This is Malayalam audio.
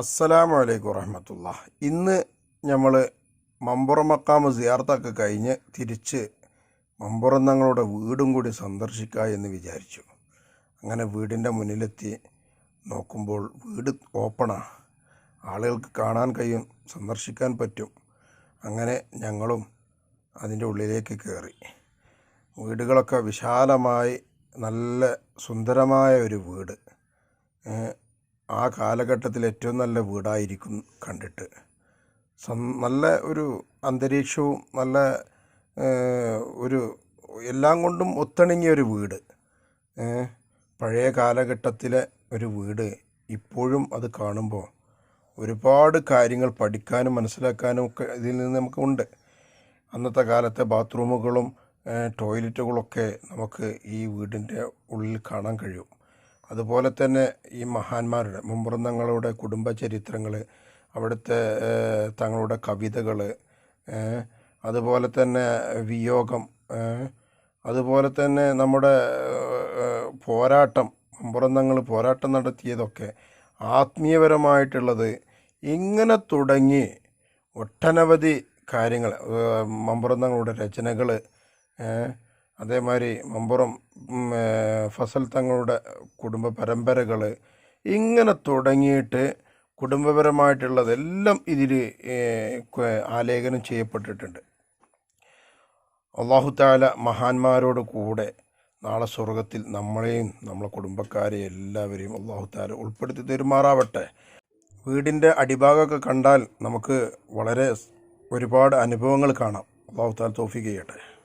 അസ്സലാമു അലൈക്കും വറഹ്മത്തുള്ളാഹി. ഇന്ന് നമ്മൾ മമ്പുറം മക്കാമ് സിയാറത്തൊക്കെ കഴിഞ്ഞ് തിരിച്ച് മമ്പുറം തങ്ങളുടെ വീടും കൂടി സന്ദർശിക്കുക എന്ന് വിചാരിച്ചു. അങ്ങനെ വീടിൻ്റെ മുന്നിലെത്തി നോക്കുമ്പോൾ വീട് ഓപ്പണാണ്. ആളുകൾക്ക് കാണാൻ കഴിയും, സന്ദർശിക്കാൻ പറ്റും. അങ്ങനെ ഞങ്ങളും അതിൻ്റെ ഉള്ളിലേക്ക് കയറി. വീടുകളൊക്കെ വിശാലമായി നല്ല സുന്ദരമായ ഒരു വീട്. ആ കാലഘട്ടത്തിൽ ഏറ്റവും നല്ല വീടായിരിക്കും കണ്ടിട്ട്. നല്ല ഒരു അന്തരീക്ഷവും നല്ല ഒരു എല്ലാം കൊണ്ടും ഒത്തിണങ്ങിയ ഒരു വീട്. പഴയ കാലഘട്ടത്തിലെ ഒരു വീട്. ഇപ്പോഴും അത് കാണുമ്പോൾ ഒരുപാട് കാര്യങ്ങൾ പഠിക്കാനും മനസ്സിലാക്കാനും ഒക്കെ ഇതിൽ നിന്ന് നമുക്കുണ്ട്. അന്നത്തെ കാലത്തെ ബാത്റൂമുകളും ടോയ്ലറ്റുകളൊക്കെ നമുക്ക് ഈ വീടിൻ്റെ ഉള്ളിൽ കാണാൻ കഴിയും. അതുപോലെ തന്നെ ഈ മഹാന്മാരുടെ മമ്പുറം തങ്ങളുടെ കുടുംബ ചരിത്രങ്ങൾ, അവിടുത്തെ തങ്ങളുടെ കവിതകൾ, അതുപോലെ തന്നെ വിയോഗം, അതുപോലെ തന്നെ നമ്മുടെ പോരാട്ടം, മമ്പുറം തങ്ങൾ പോരാട്ടം നടത്തിയതൊക്കെ ആത്മീയപരമായിട്ടുള്ളത്, ഇങ്ങനെ തുടങ്ങി ഒട്ടനവധി കാര്യങ്ങൾ, മമ്പുറം തങ്ങളുടെ രചനകൾ, അതേമാതിരി മമ്പുറം ഫസൽ തങ്ങളുടെ കുടുംബ പരമ്പരകൾ, ഇങ്ങനെ തുടങ്ങിയിട്ട് കുടുംബപരമായിട്ടുള്ളതെല്ലാം ഇതിൽ ആലേഖനം ചെയ്യപ്പെട്ടിട്ടുണ്ട്. അല്ലാഹു തആല മഹാന്മാരോട് കൂടെ നാളെ സ്വർഗത്തിൽ നമ്മളെയും നമ്മളെ കുടുംബക്കാരെയും എല്ലാവരെയും അല്ലാഹു തആല ഉൾപ്പെടുത്തി തരുമാറാവട്ടെ. വീടിൻ്റെ അടിഭാഗമൊക്കെ കണ്ടാൽ നമുക്ക് വളരെ ഒരുപാട് അനുഭവങ്ങൾ കാണാം. അല്ലാഹു തആല തൗഫീഖ് ചെയ്യട്ടെ.